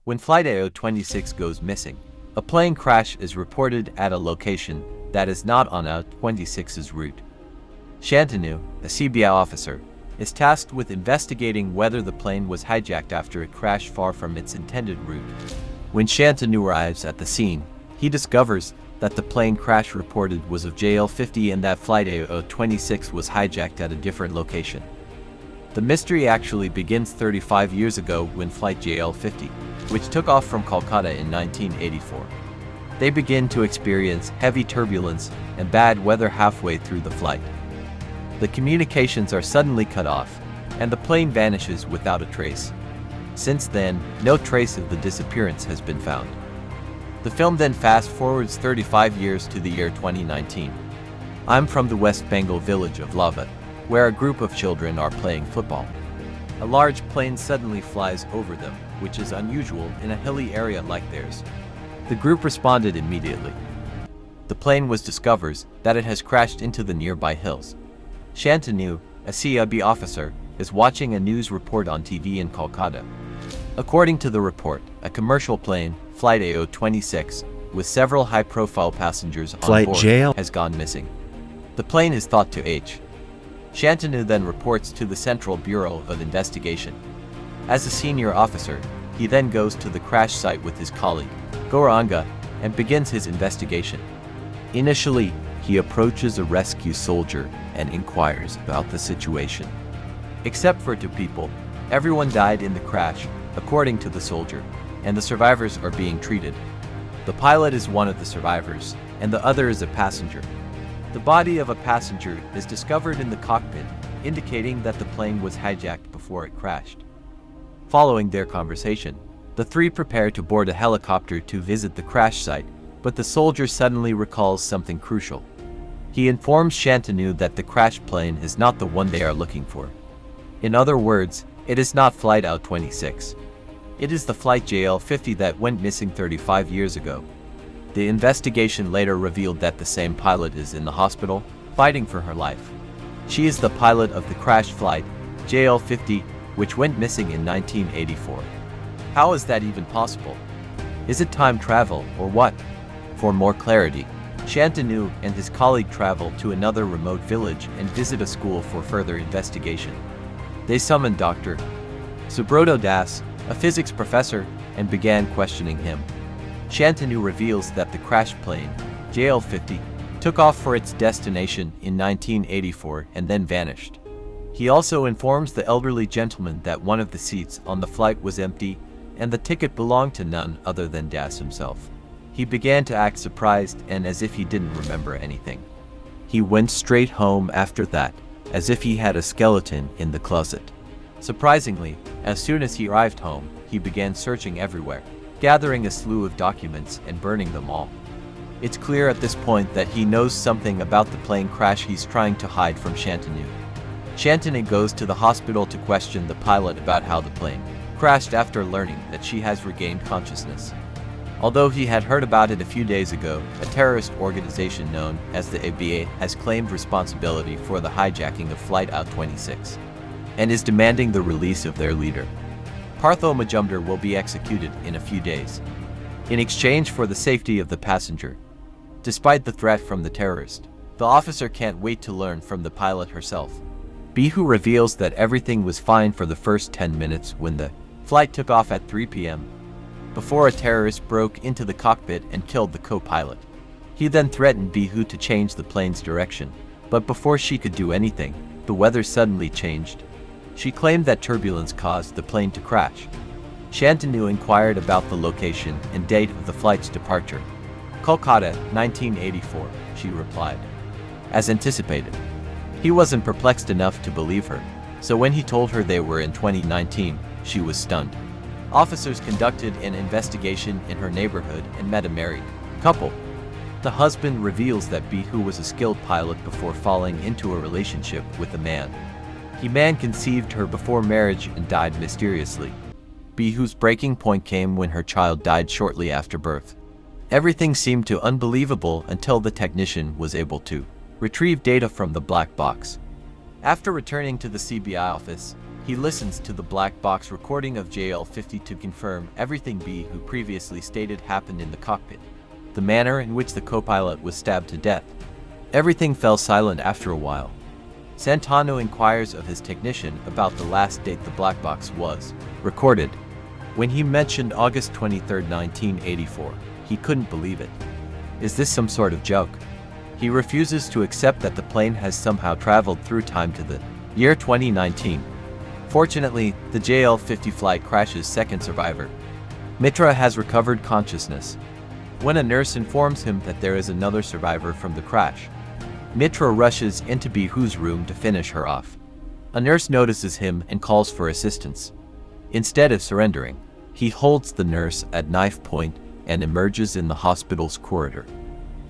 When Flight AO26 goes missing, a plane crash is reported at a location that is not on AO26's route. Shantanu, a CBI officer, is tasked with investigating whether the plane was hijacked after it crashed far from its intended route. When Shantanu arrives at the scene, he discovers that the plane crash reported was of JL-50 and that Flight AO26 was hijacked at a different location. The mystery actually begins 35 years ago when Flight JL-50, which took off from Kolkata in 1984. They begin to experience heavy turbulence and bad weather halfway through the flight. The communications are suddenly cut off, and the plane vanishes without a trace. Since then, no trace of the disappearance has been found. The film then fast-forwards 35 years to the year 2019. I'm from the West Bengal village of Lava, where a group of children are playing football. A large plane suddenly flies over them, which is unusual in a hilly area like theirs. The group responded immediately. The plane discovers that it has crashed into the nearby hills. Shantanu, a CIB officer, is watching a news report on TV in Kolkata. According to the report, a commercial plane, Flight AO26, with several high-profile passengers on board, has gone missing. The plane is thought to H. Shantanu then reports to the Central Bureau of Investigation. As a senior officer, he then goes to the crash site with his colleague, Gauranga, and begins his investigation. Initially, he approaches a rescue soldier and inquires about the situation. Except for 2 people, everyone died in the crash, according to the soldier, and the survivors are being treated. The pilot is one of the survivors, and the other is a passenger. The body of a passenger is discovered in the cockpit, indicating that the plane was hijacked before it crashed. Following their conversation, the 3 prepare to board a helicopter to visit the crash site, but the soldier suddenly recalls something crucial. He informs Shantanu that the crashed plane is not the one they are looking for. In other words, it is not Flight AO26. It is the Flight JL-50 that went missing 35 years ago. The investigation later revealed that the same pilot is in the hospital, fighting for her life. She is the pilot of the crashed flight, JL-50, which went missing in 1984. How is that even possible? Is it time travel, or what? For more clarity, Shantanu and his colleague travel to another remote village and visit a school for further investigation. They summoned Dr. Subroto Das, a physics professor, and began questioning him. Shantanu reveals that the crashed plane, JL-50, took off for its destination in 1984 and then vanished. He also informs the elderly gentleman that one of the seats on the flight was empty and the ticket belonged to none other than Das himself. He began to act surprised and as if he didn't remember anything. He went straight home after that, as if he had a skeleton in the closet. Surprisingly, as soon as he arrived home, he began searching everywhere, gathering a slew of documents and burning them all. It's clear at this point that he knows something about the plane crash he's trying to hide from Shantanu. Shantanu goes to the hospital to question the pilot about how the plane crashed after learning that she has regained consciousness. Although he had heard about it a few days ago, a terrorist organization known as the ABA has claimed responsibility for the hijacking of Flight AO26 and is demanding the release of their leader. Partho Majumdar will be executed in a few days, in exchange for the safety of the passenger. Despite the threat from the terrorist, the officer can't wait to learn from the pilot herself. Bihu reveals that everything was fine for the first 10 minutes when the flight took off at 3 p.m. before a terrorist broke into the cockpit and killed the co-pilot. He then threatened Bihu to change the plane's direction, but before she could do anything, the weather suddenly changed. She claimed that turbulence caused the plane to crash. Shantanu inquired about the location and date of the flight's departure. Kolkata, 1984, she replied. As anticipated, he wasn't perplexed enough to believe her, so when he told her they were in 2019, she was stunned. Officers conducted an investigation in her neighborhood and met a married couple. The husband reveals that Bihu was a skilled pilot before falling into a relationship with a man. He conceived her before marriage and died mysteriously. Bihu's breaking point came when her child died shortly after birth. Everything seemed too unbelievable until the technician was able to retrieve data from the black box. After returning to the CBI office, He listens to the black box recording of JL-50 to confirm everything B who previously stated happened in the cockpit. The manner in which the co-pilot was stabbed to death. Everything fell silent after a while. Santanu inquires of his technician about the last date the black box was recorded. When he mentioned August 23, 1984, he couldn't believe it. Is this some sort of joke? He refuses to accept that the plane has somehow traveled through time to the year 2019. Fortunately, the JL-50 flight crash's second survivor, Mitra, has recovered consciousness. When a nurse informs him that there is another survivor from the crash, Mitra rushes into Bihu's room to finish her off. A nurse notices him and calls for assistance. Instead of surrendering, he holds the nurse at knife point and emerges in the hospital's corridor.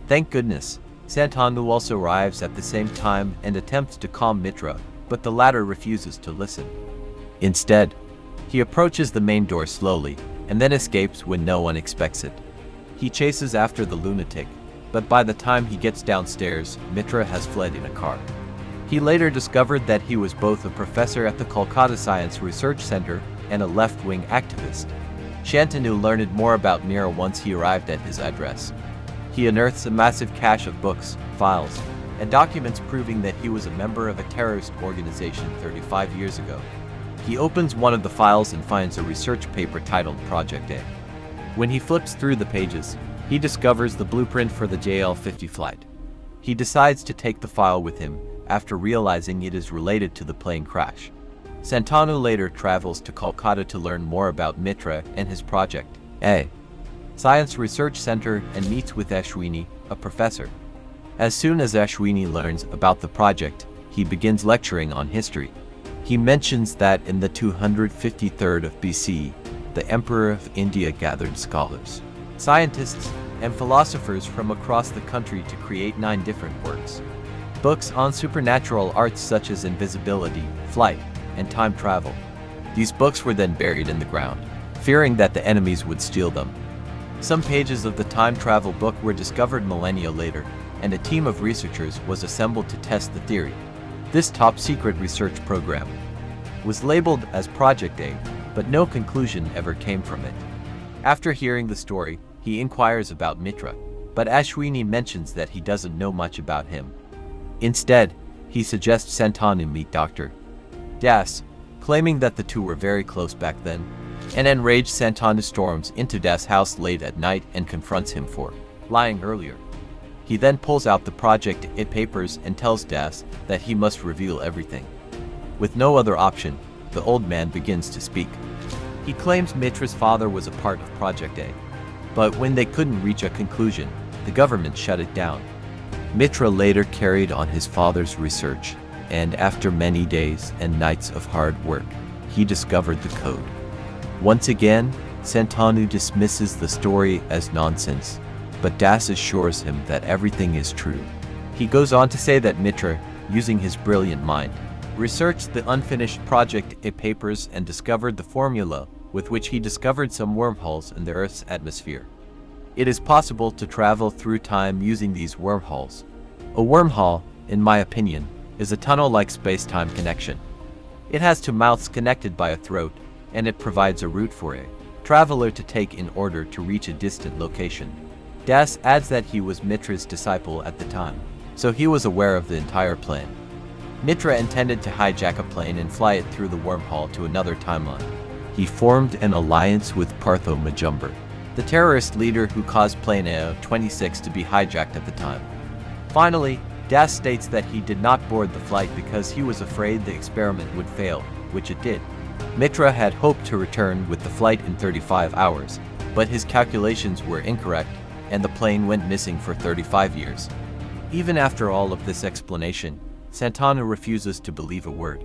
Thank goodness, Santanu also arrives at the same time and attempts to calm Mitra, but the latter refuses to listen. Instead, he approaches the main door slowly and then escapes when no one expects it. He chases after the lunatic, but by the time he gets downstairs, Mitra has fled in a car. He later discovered that he was both a professor at the Kolkata Science Research Center and a left-wing activist. Shantanu learned more about Mira once he arrived at his address. He unearths a massive cache of books, files, and documents proving that he was a member of a terrorist organization 35 years ago. He opens one of the files and finds a research paper titled Project A. When he flips through the pages, he discovers the blueprint for the JL-50 flight. He decides to take the file with him after realizing it is related to the plane crash. Santanu later travels to Kolkata to learn more about Mitra and his Project A Science Research Center and meets with Ashwini, a professor. As soon as Ashwini learns about the project, he begins lecturing on history. He mentions that in the 253rd of BC, the Emperor of India gathered scholars, scientists, and philosophers from across the country to create 9 different works. Books on supernatural arts such as invisibility, flight, and time travel. These books were then buried in the ground, fearing that the enemies would steal them. Some pages of the time travel book were discovered millennia later, and a team of researchers was assembled to test the theory. This top-secret research program was labeled as Project A, but no conclusion ever came from it. After hearing the story, he inquires about Mitra, but Ashwini mentions that he doesn't know much about him. Instead, he suggests Santanu meet Dr. Das, claiming that the two were very close back then. An enraged Santanu storms into Das' house late at night and confronts him for lying earlier. He then pulls out the Project A papers and tells Das that he must reveal everything. With no other option, the old man begins to speak. He claims Mitra's father was a part of Project A, but when they couldn't reach a conclusion, the government shut it down. Mitra later carried on his father's research, and after many days and nights of hard work, he discovered the code. Once again, Santanu dismisses the story as nonsense, but Das assures him that everything is true. He goes on to say that Mitra, using his brilliant mind, researched the unfinished Project A papers and discovered the formula with which he discovered some wormholes in the Earth's atmosphere. It is possible to travel through time using these wormholes. A wormhole, in my opinion, is a tunnel-like space-time connection. It has 2 mouths connected by a throat, and it provides a route for a traveler to take in order to reach a distant location. Das adds that he was Mitra's disciple at the time, so he was aware of the entire plan. Mitra intended to hijack a plane and fly it through the wormhole to another timeline. He formed an alliance with Partho Majumdar, the terrorist leader who caused plane AO-26 to be hijacked at the time. Finally, Das states that he did not board the flight because he was afraid the experiment would fail, which it did. Mitra had hoped to return with the flight in 35 hours, but his calculations were incorrect and the plane went missing for 35 years. Even after all of this explanation, Santanu refuses to believe a word.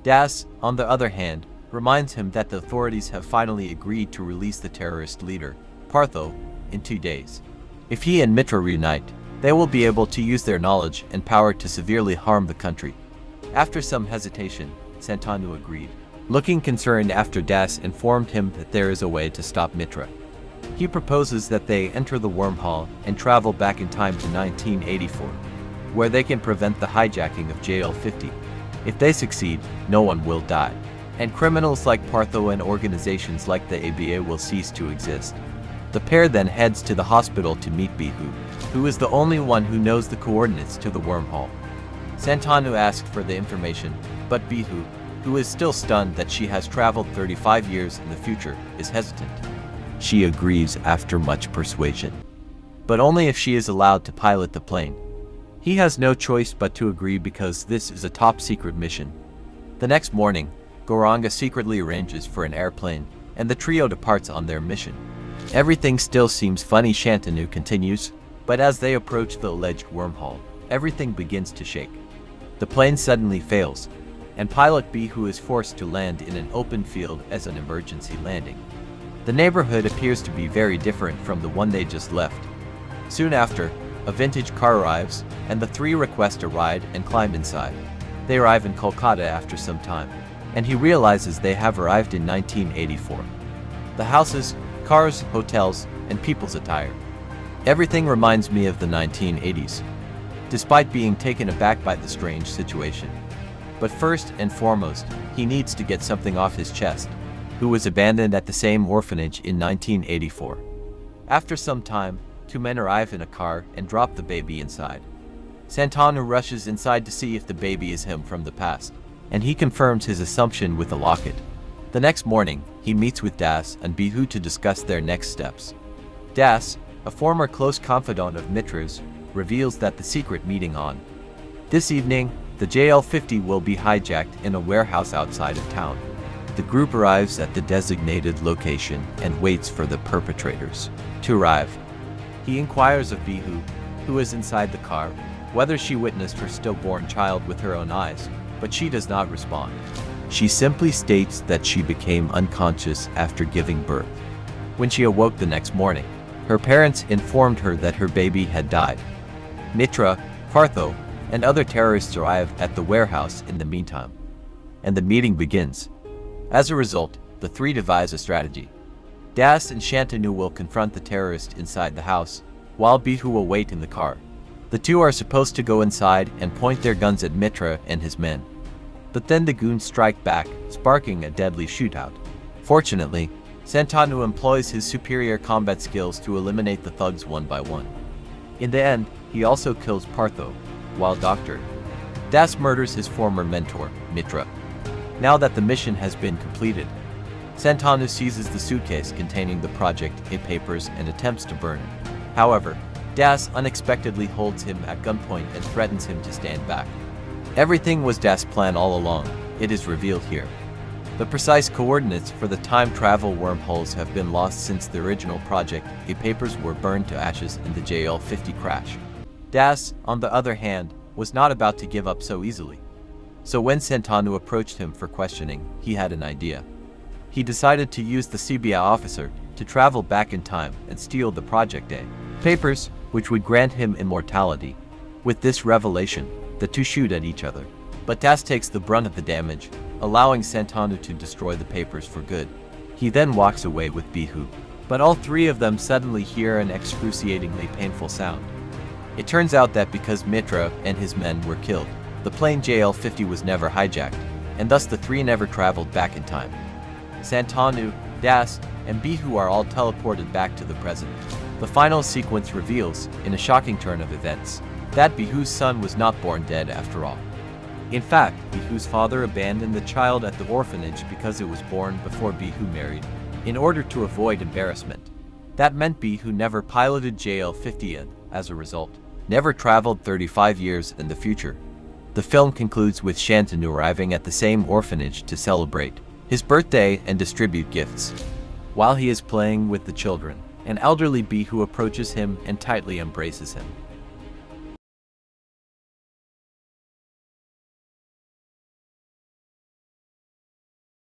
Das, on the other hand, reminds him that the authorities have finally agreed to release the terrorist leader, Partho, in 2 days. If he and Mitra reunite, they will be able to use their knowledge and power to severely harm the country. After some hesitation, Santanu agreed, looking concerned after Das informed him that there is a way to stop Mitra. He proposes that they enter the wormhole and travel back in time to 1984, where they can prevent the hijacking of JL-50. If they succeed, no one will die. and criminals like Partho and organizations like the ABA will cease to exist. The pair then heads to the hospital to meet Bihu, who is the only one who knows the coordinates to the wormhole. Santanu asked for the information, but Bihu, who is still stunned that she has traveled 35 years in the future, is hesitant. She agrees after much persuasion, but only if she is allowed to pilot the plane. He has no choice but to agree because this is a top-secret mission. The next morning, Gauranga secretly arranges for an airplane, and the trio departs on their mission. Everything still seems funny, Shantanu continues, but as they approach the alleged wormhole, everything begins to shake. The plane suddenly fails, and pilot Bihu is forced to land in an open field as an emergency landing. The neighborhood appears to be very different from the one they just left. Soon after, a vintage car arrives, and the three request a ride and climb inside. They arrive in Kolkata after some time, and he realizes they have arrived in 1984. The houses, cars, hotels, and people's attire. Everything reminds me of the 1980s, despite being taken aback by the strange situation. But first and foremost, he needs to get something off his chest, who was abandoned at the same orphanage in 1984. After some time, two men arrive in a car and drop the baby inside. Santanu rushes inside to see if the baby is him from the past, and he confirms his assumption with a locket. The next morning, he meets with Das and Bihu to discuss their next steps. Das, a former close confidant of Mitra's, reveals that the secret meeting on this evening, the JL-50 will be hijacked in a warehouse outside of town. The group arrives at the designated location and waits for the perpetrators to arrive. He inquires of Bihu, who is inside the car, whether she witnessed her stillborn child with her own eyes, but she does not respond. She simply states that she became unconscious after giving birth. When she awoke the next morning, her parents informed her that her baby had died. Mitra, Partho, and other terrorists arrive at the warehouse in the meantime, and the meeting begins. As a result, the three devise a strategy. Das and Shantanu will confront the terrorist inside the house, while Bihu will wait in the car. The two are supposed to go inside and point their guns at Mitra and his men. But then the goons strike back, sparking a deadly shootout. Fortunately, Santanu employs his superior combat skills to eliminate the thugs one by one. In the end, he also kills Partho, while Dr. Das murders his former mentor, Mitra. Now that the mission has been completed, Santanu seizes the suitcase containing the Project A papers and attempts to burn it. However, Das unexpectedly holds him at gunpoint and threatens him to stand back. Everything was Das' plan all along, it is revealed here. The precise coordinates for the time travel wormholes have been lost since the original Project A papers were burned to ashes in the JL-50 crash. Das, on the other hand, was not about to give up so easily. So when Santanu approached him for questioning, he had an idea. He decided to use the CBI officer to travel back in time and steal the Project A papers, which would grant him immortality. With this revelation, the two shoot at each other, but Das takes the brunt of the damage, allowing Santanu to destroy the papers for good. He then walks away with Bihu, but all three of them suddenly hear an excruciatingly painful sound. It turns out that because Mitra and his men were killed, the plane JL-50 was never hijacked, and thus the three never traveled back in time. Santanu, Das, and Bihu are all teleported back to the present. The final sequence reveals, in a shocking turn of events, that Bihu's son was not born dead after all. In fact, Bihu's father abandoned the child at the orphanage because it was born before Bihu married, in order to avoid embarrassment. That meant Bihu never piloted JL-50 and, as a result, never traveled 35 years in the future. The film concludes with Shantanu arriving at the same orphanage to celebrate his birthday and distribute gifts. While he is playing with the children, an elderly Bihu approaches him and tightly embraces him.